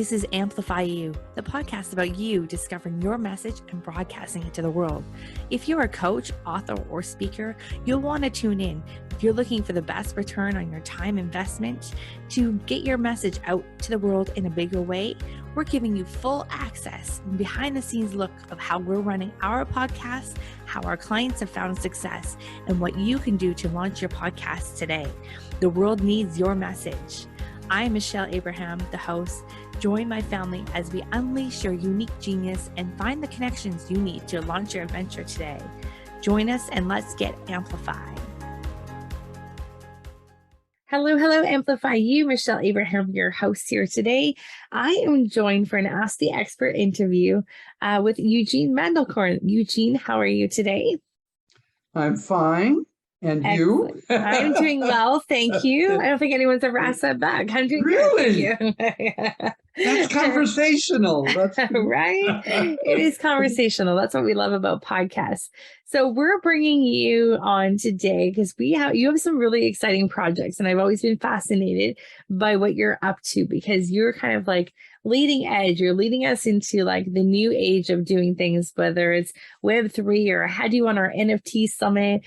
This is Amplify You, the podcast about you discovering your message and broadcasting it to the world. If you're a coach, author, or speaker, you'll want to tune in. If you're looking for the best return on your time investment to get your message out to the world in a bigger way, we're giving you full access and behind the scenes look of how we're running our podcast, how our clients have found success, and what you can do to launch your podcast today. The world needs your message. I'm Michelle Abraham, the host. Join my family as we unleash your unique genius and find the connections you need to launch your adventure today. Join us and let's get amplified. Hello, Amplify You. Michelle Abraham, your host here today. I am joined for an Ask the Expert interview with Eugene Mandelcorn. Eugene, how are you today? I'm fine. And Excellent. you? I'm doing well, thank you. I don't think anyone's ever asked that back. I'm doing really? Good, thank you. That's conversational. That's right. It is conversational. That's what we love about podcasts. So we're bringing you on today because you have some really exciting projects, and I've always been fascinated by what you're up to because you're kind of like leading edge. You're leading us into like the new age of doing things, whether it's Web3 or I had you on our NFT summit.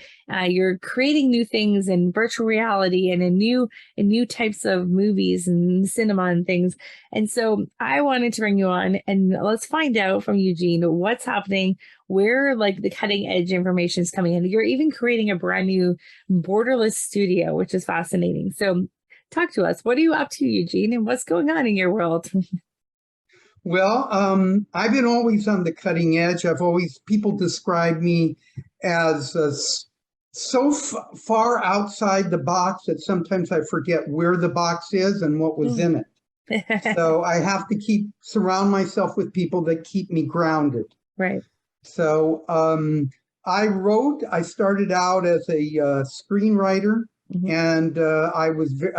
You're creating new things in virtual reality and in new types of movies and cinema and things. And so I wanted to bring you on and let's find out from Eugene what's happening, where like the cutting edge information is coming in. You're even creating a brand new borderless studio, which is fascinating. So talk to us. What are you up to, Eugene, and what's going on in your world? Well, I've been always on the cutting edge. People describe me as far outside the box that sometimes I forget where the box is and what was in it. So I have to surround myself with people that keep me grounded. Right. So I started out as a screenwriter, mm-hmm. and I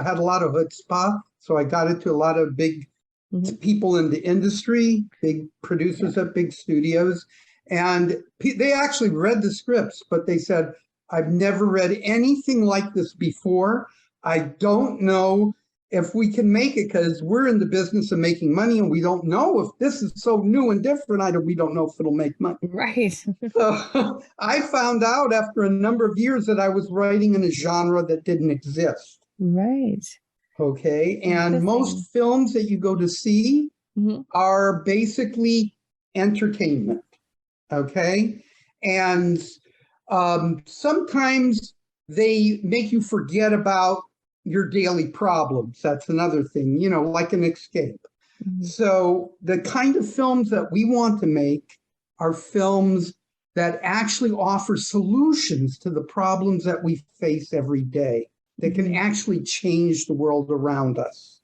had a lot of chutzpah, so I got into a lot of big mm-hmm. people in the industry, big producers at big studios, and they actually read the scripts, but they said, I've never read anything like this before. I don't know if we can make it because we're in the business of making money and we don't know if this is so new and different. We don't know if it'll make money. Right. So I found out after a number of years that I was writing in a genre that didn't exist. Right. Okay. And most films that you go to see mm-hmm. are basically entertainment. Okay. And sometimes they make you forget about your daily problems. That's another thing, like an escape. Mm-hmm. So the kind of films that we want to make are films that actually offer solutions to the problems that we face every day, that can actually change the world around us.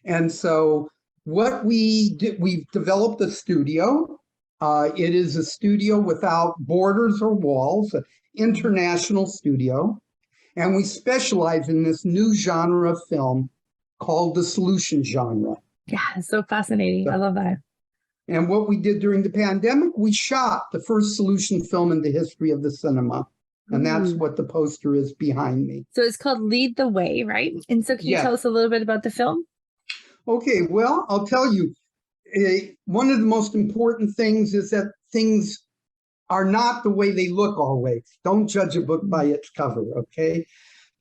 And so what we've developed a studio. It is a studio without borders or walls, an international studio. And we specialize in this new genre of film called the solution genre. Yeah, it's so fascinating. I love that. And what we did during the pandemic, we shot the first solution film in the history of the cinema. And that's what the poster is behind me. So it's called Lead the Way, right? And so can you tell us a little bit about the film? Okay, well, I'll tell you. One of the most important things is that things are not the way they look always. Don't judge a book by its cover, okay?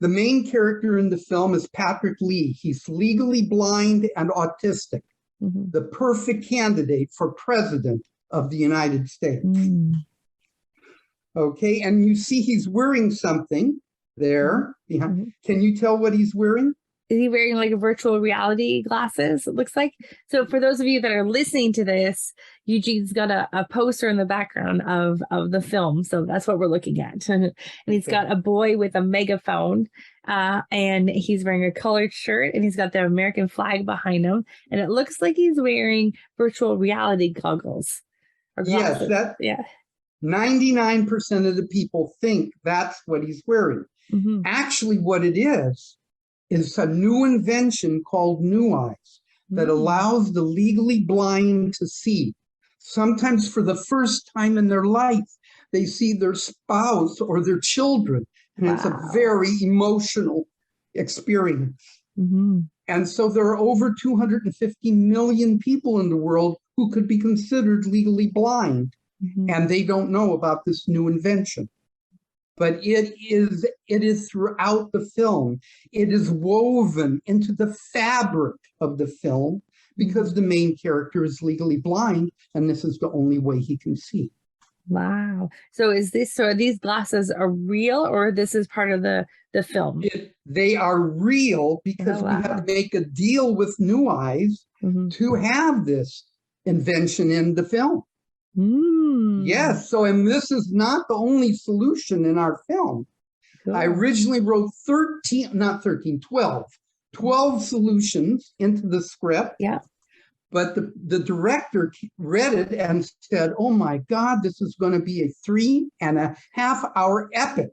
The main character in the film is Patrick Lee. He's legally blind and autistic, mm-hmm. the perfect candidate for president of the United States. Mm. Okay, and you see he's wearing something there. Mm-hmm. Can you tell what he's wearing? Is he wearing like a virtual reality glasses, it looks like? So for those of you that are listening to this, Eugene's got a poster in the background of the film. So that's what we're looking at. And he's got a boy with a megaphone and he's wearing a colored shirt and he's got the American flag behind him. And it looks like he's wearing virtual reality goggles. Or glasses. Yes, 99% of the people think that's what he's wearing. Mm-hmm. Actually, what it is a new invention called New Eyes that allows the legally blind to see. Sometimes for the first time in their life, they see their spouse or their children. And it's a very emotional experience. Mm-hmm. And so there are over 250 million people in the world who could be considered legally blind, and they don't know about this new invention. But it is throughout the film. It is woven into the fabric of the film because the main character is legally blind, and this is the only way he can see. Wow. So are these glasses are real, or this is part of the film? They are real because we had to make a deal with New Eyes to have this invention in the film. Yes. So, and this is not the only solution in our film. Cool. I originally wrote 12 solutions into the script. Yeah. But the director read it and said, "Oh my God, this is going to be a 3.5-hour epic.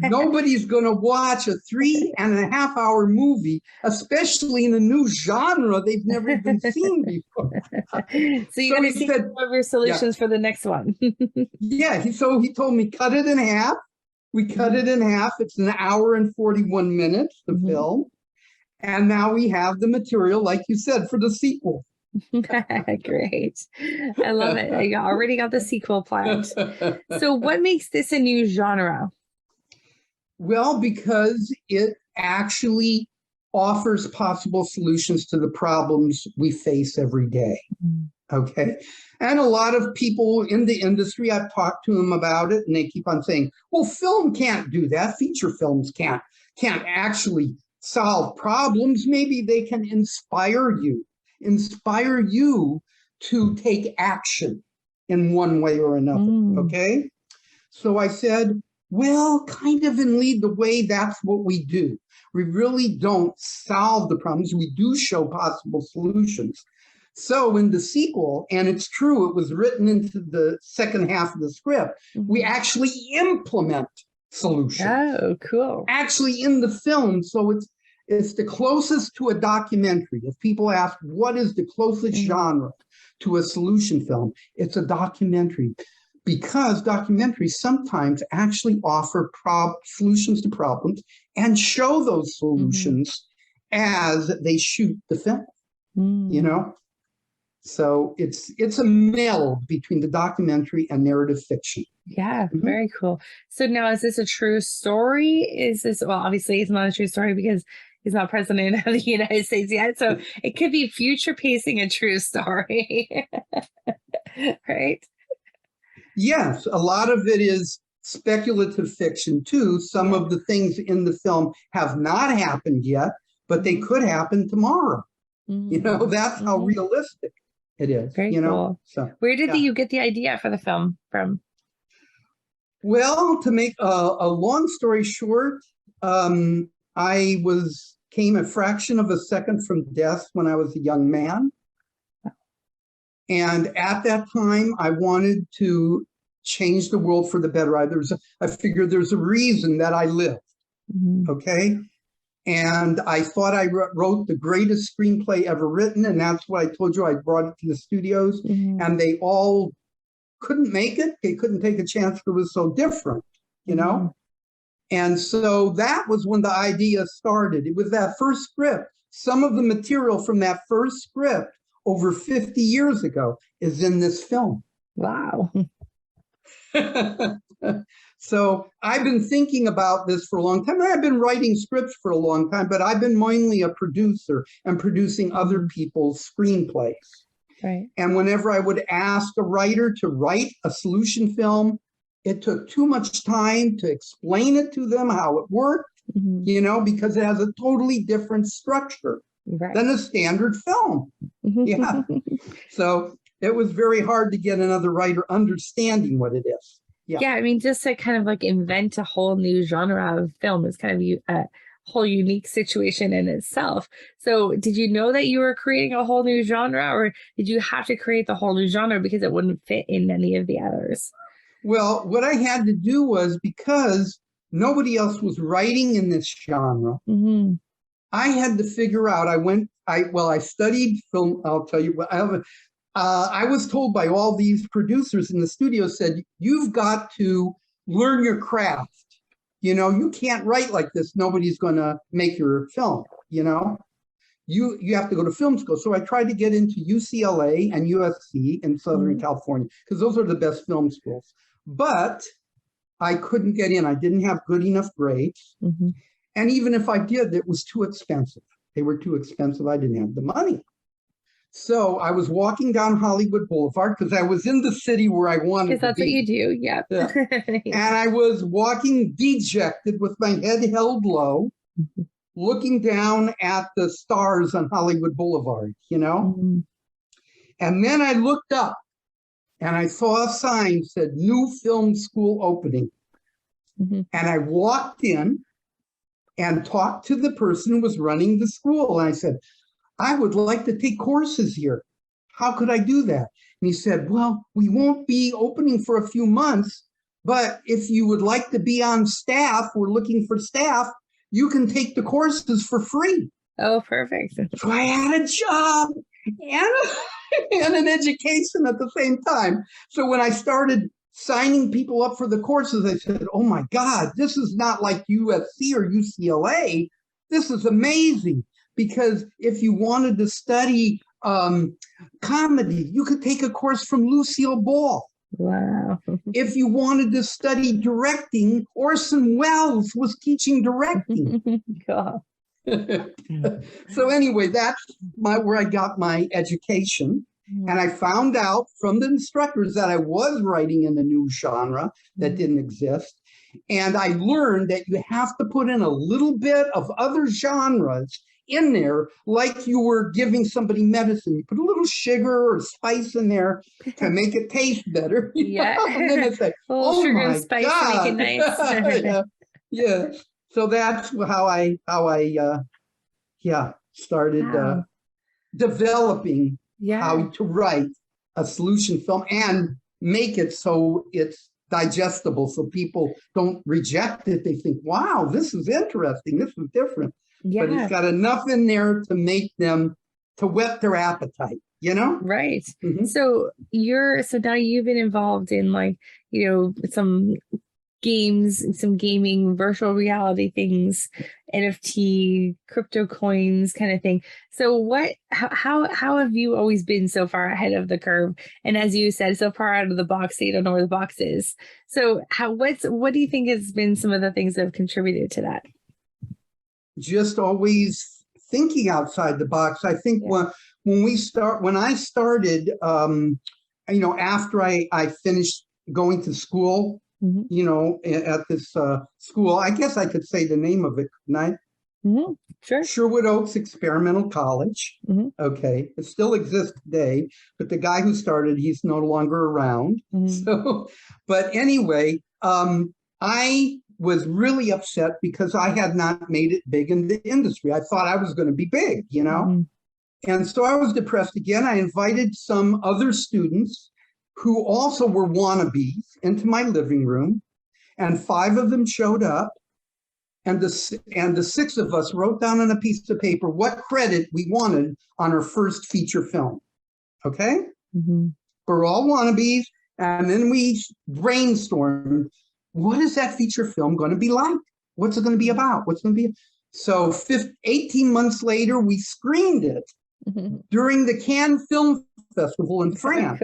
Nobody's going to watch a 3.5-hour movie, especially in a new genre they've never even seen before." So you're going to see some of your solutions for the next one. So he told me, cut it in half. We cut it in half. It's 1 hour and 41 minutes, the film. And now we have the material, like you said, for the sequel. Great. I love it. I already got the sequel planned. So what makes this a new genre? Well, because it actually offers possible solutions to the problems we face every day. Okay. And a lot of people in the industry, I've talked to them about it, and they keep on saying, well, film can't do that. Feature films can't actually solve problems. Maybe they can inspire you to take action in one way or another. Okay. So I said, well, kind of in Lead the Way, that's what we do. We really don't solve the problems. We do show possible solutions. So in the sequel, and it's true, it was written into the second half of the script, we actually implement solutions. Oh, cool. Actually in the film. So it's the closest to a documentary. If people ask, what is the closest genre to a solution film? It's a documentary, because documentaries sometimes actually offer solutions to problems and show those solutions as they shoot the film, you know? So it's a meld between the documentary and narrative fiction. Yeah, very cool. So now, is this a true story? Well, obviously it's not a true story because he's not president of the United States yet. So it could be future pacing a true story, right? Yes, a lot of it is speculative fiction too. Some of the things in the film have not happened yet, but they could happen tomorrow. You know, that's how realistic it is. Very you know? Cool. So where did you get the idea for the film from? Well, to make a long story short, I came a fraction of a second from death when I was a young man. And at that time, I wanted to change the world for the better. I figured there's a reason that I lived. Okay. And I thought I wrote the greatest screenplay ever written. And that's what I told you. I brought it to the studios, and they all couldn't make it. They couldn't take a chance. It was so different, you know? And so that was when the idea started. It was that first script. Some of the material from that first script over 50 years ago is in this film. Wow. So I've been thinking about this for a long time. I've been writing scripts for a long time, but I've been mainly a producer and producing other people's screenplays. Right. And whenever I would ask a writer to write a solution film, it took too much time to explain it to them, how it worked, you know, because it has a totally different structure than a standard film. Yeah. So it was very hard to get another writer understanding what it is. Yeah. I mean, just to kind of like invent a whole new genre of film is kind of a whole unique situation in itself. So did you know that you were creating a whole new genre, or did you have to create the whole new genre because it wouldn't fit in any of the others? Well, what I had to do was, because nobody else was writing in this genre, I had to figure out, I studied film. I'll tell you what, I was told by all these producers in the studio, said, you've got to learn your craft. You know, you can't write like this. Nobody's going to make your film, you know. you have to go to film school. So I tried to get into UCLA and USC in Southern California, because those are the best film schools. But I couldn't get in. I didn't have good enough grades. And even if I did, it was too expensive. They were too expensive. I didn't have the money. So I was walking down Hollywood Boulevard, because I was in the city where I wanted to be. Because that's what you do. Yeah. And I was walking dejected with my head held low, looking down at the stars on Hollywood Boulevard, you know? And then I looked up and I saw a sign said new film school opening. And I walked in and talked to the person who was running the school. And I said, I would like to take courses here. How could I do that? And he said, well, we won't be opening for a few months, but if you would like to be on staff, we're looking for staff, you can take the courses for free. Oh, perfect. So I had a job and an education at the same time. So when I started signing people up for the courses, I said, oh my God, this is not like USC or UCLA. This is amazing. Because if you wanted to study comedy, you could take a course from Lucille Ball. Wow. If you wanted to study directing, Orson Welles was teaching directing. God. So anyway, that's where I got my education. And I found out from the instructors that I was writing in a new genre that didn't exist. And I learned that you have to put in a little bit of other genres in there, like you were giving somebody medicine. You put a little sugar or spice in there to make it taste better. Yeah. And then it's like, oh sugar my and spice God. to make it nice. Yeah. So that's how I started developing how to write a solution film and make it so it's digestible, so people don't reject it. They think, wow, this is interesting. This is different. But it's got enough in there to make them, to whet their appetite, you know? Right. So now you've been involved in some games, some gaming, virtual reality things, NFT, crypto coins kind of thing. So how have you always been so far ahead of the curve? And as you said, so far out of the box that you don't know where the box is. So what do you think has been some of the things that have contributed to that? Just always thinking outside the box. I think when I started, after I finished going to school, at this school, I guess I could say the name of it, couldn't I? Sure. Sherwood Oaks Experimental College. Okay. It still exists today, but the guy who started, he's no longer around. So, but anyway, I was really upset because I had not made it big in the industry. I thought I was going to be big, And so I was depressed again. I invited some other students who also were wannabes into my living room, and 5 of them showed up, and the 6 of us wrote down on a piece of paper what credit we wanted on our first feature film. Okay? We're all wannabes, and then we brainstormed, what is that feature film going to be like? What's it going to be about? So 18 months later, we screened it during the Cannes Film Festival in France.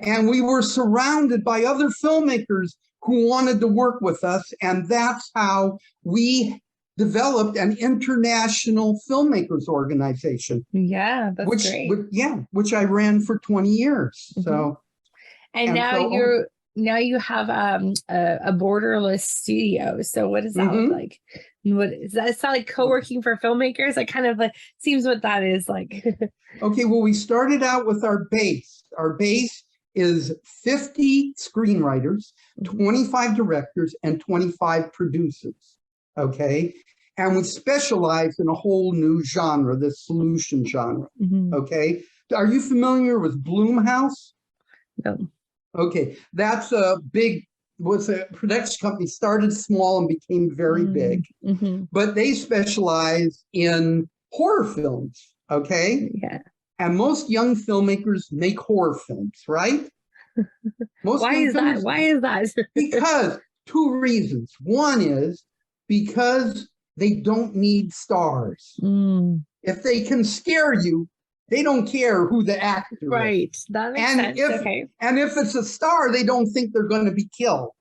And we were surrounded by other filmmakers who wanted to work with us. And that's how we developed an international filmmakers organization. Yeah, that's great. Which I ran for 20 years. So, now you have a borderless studio. So what does that look like? What is that? It's not like co-working for filmmakers. It kind of seems what that is like. Okay, well, we started out with our base. Our base is 50 screenwriters, 25 directors, and 25 producers. Okay, and we specialize in a whole new genre, the solution genre. Okay, are you familiar with Blumhouse? No. Okay, that's was a production company, started small and became very big, but they specialize in horror films, okay? Yeah. And most young filmmakers make horror films, right? Why is that? Because 2 reasons. One is because they don't need stars. If they can scare you, they don't care who the actor is. Right. That makes sense. Okay. And if it's a star, they don't think they're going to be killed.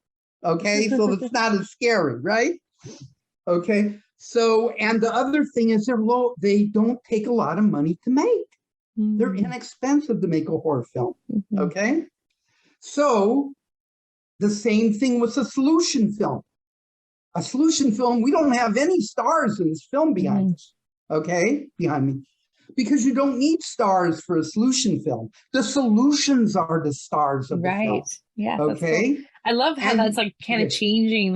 Okay. So it's not as scary, right? Okay. So, and the other thing is they don't take a lot of money to make. They're inexpensive to make a horror film. Okay. So the same thing with a solution film. A solution film, we don't have any stars in this film behind us. Okay. Behind me. Because you don't need stars for a solution film. The solutions are the stars of the film. Right. Yeah. Okay. Cool. I love how that's like kind of changing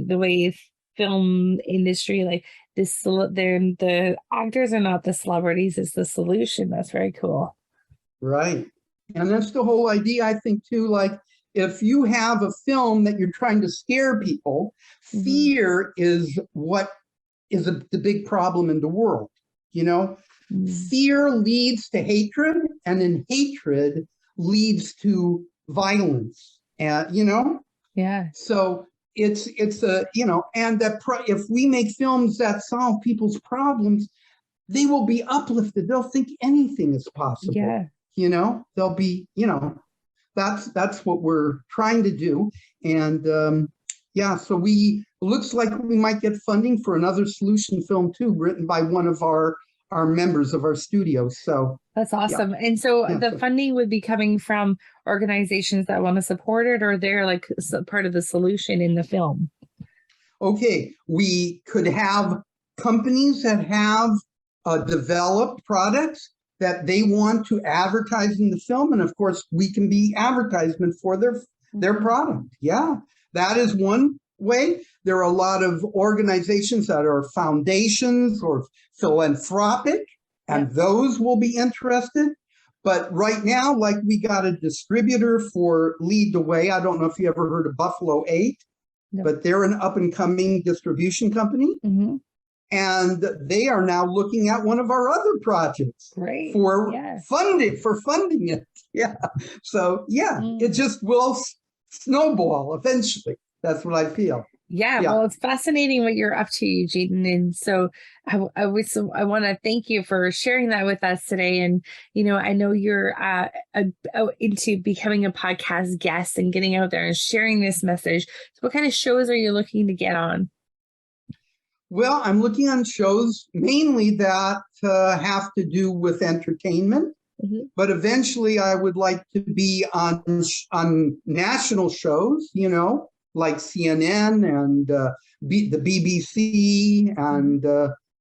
the way film industry, like this, the actors are not the celebrities, it's the solution. That's very cool. Right. And that's the whole idea, I think, too. Like, if you have a film that you're trying to scare people, fear is what is the big problem in the world. You know, fear leads to hatred, and then hatred leads to violence. And, you know, so it's a, you know, and that if we make films that solve people's problems, they will be uplifted. They'll think anything is possible. Yeah. You know, they'll be, you know, that's what we're trying to do. And so looks like we might get funding for another solution film too, written by one of our members of our studio. So that's awesome. Yeah. And so the funding would be coming from organizations that want to support it, or they're like part of the solution in the film? Okay, we could have companies that have developed products that they want to advertise in the film, and of course we can be advertisement for their product. Yeah, that is one way. There are a lot of organizations that are foundations or philanthropic, and those will be interested. But right now, like, we got a distributor for Lead the Way. I don't know if you ever heard of Buffalo 8, but they're an up-and-coming distribution company. And they are now looking at one of our other projects for funding it. Yeah. So, it just will snowball eventually. That's what I feel. Yeah, well, it's fascinating what you're up to, Eugene. And so I want to thank you for sharing that with us today. And, you know, I know you're into becoming a podcast guest and getting out there and sharing this message. So what kind of shows are you looking to get on? Well, I'm looking on shows mainly that have to do with entertainment. But eventually I would like to be on national shows, you know, like CNN and the BBC, and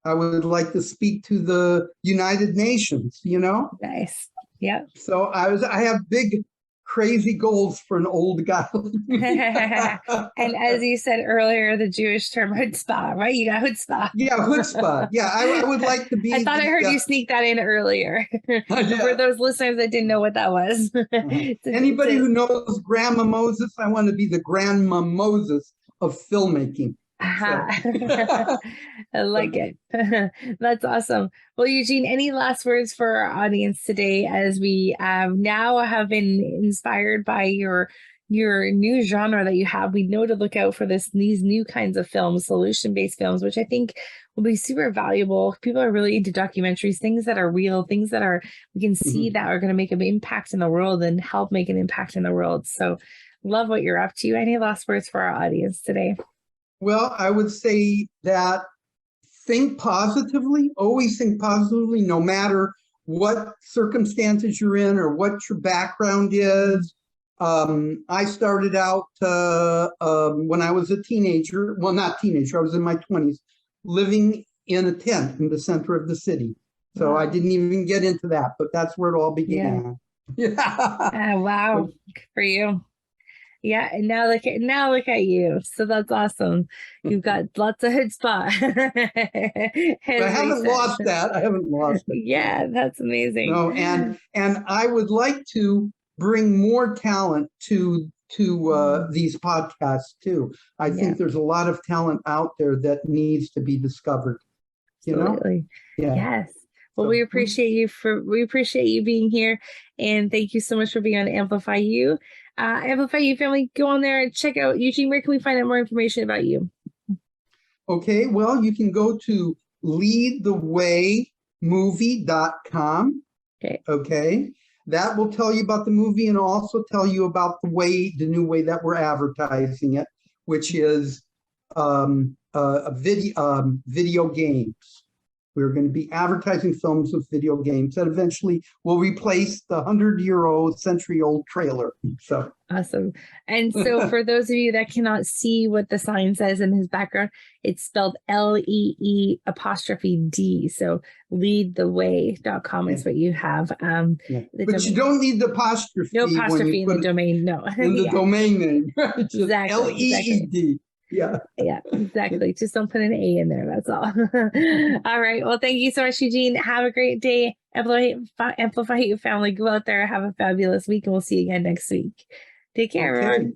I would like to speak to the United Nations, you know. Nice. Yeah. So I have big, crazy goals for an old guy. And as you said earlier, the Jewish term chutzpah, right? You got chutzpah. Yeah, chutzpah. Yeah, I would like to be. I thought I heard you sneak that in earlier. For those listeners that didn't know what that was. Anybody who knows Grandma Moses, I want to be the Grandma Moses of filmmaking. I like it. That's awesome. Well, Eugene, any last words for our audience today, as we now have been inspired by your new genre that you have? We know to look out for these new kinds of films, solution-based films, which I think will be super valuable. People are really into documentaries, things that are real, things that we can see that are going to make an impact in the world and help make an impact in the world. So love what you're up to. Any last words for our audience today? Well, I would say that think positively, always think positively, no matter what circumstances you're in or what your background is. I started out when I was a teenager, well, not teenager, I was in my 20s, living in a tent in the center of the city. So I didn't even get into that, but that's where it all began. Yeah. Wow. Good for you. Yeah, and now look at you. So that's awesome. You've got lots of chutzpah. I haven't lost that. Yeah, that's amazing. No, and I would like to bring more talent to these podcasts too. I think there's a lot of talent out there that needs to be discovered. Absolutely. You know? Yeah. Yes. Well, we appreciate you being here, and thank you so much for being on Amplify You. Amplify You family, go on there and check out Eugene. Where can we find out more information about you? Okay, well, you can go to leadthewaymovie.com. Okay. Okay. That will tell you about the movie and also tell you about the new way that we're advertising it, which is video games. We're going to be advertising films with video games that eventually will replace the 100-year-old, century-old trailer. So Awesome. And so for those of you that cannot see what the sign says in his background, it's spelled LEE apostrophe D. So leadtheway.com is what you have. But you don't need the apostrophe. No apostrophe in the domain. No. In the domain name. Just Exactly. LEED. Yeah. Yeah, exactly. Just don't put an A in there. That's all. All right. Well, thank you so much, Eugene. Have a great day. Amplify your family. Go out there. Have a fabulous week. And we'll see you again next week. Take care, everyone.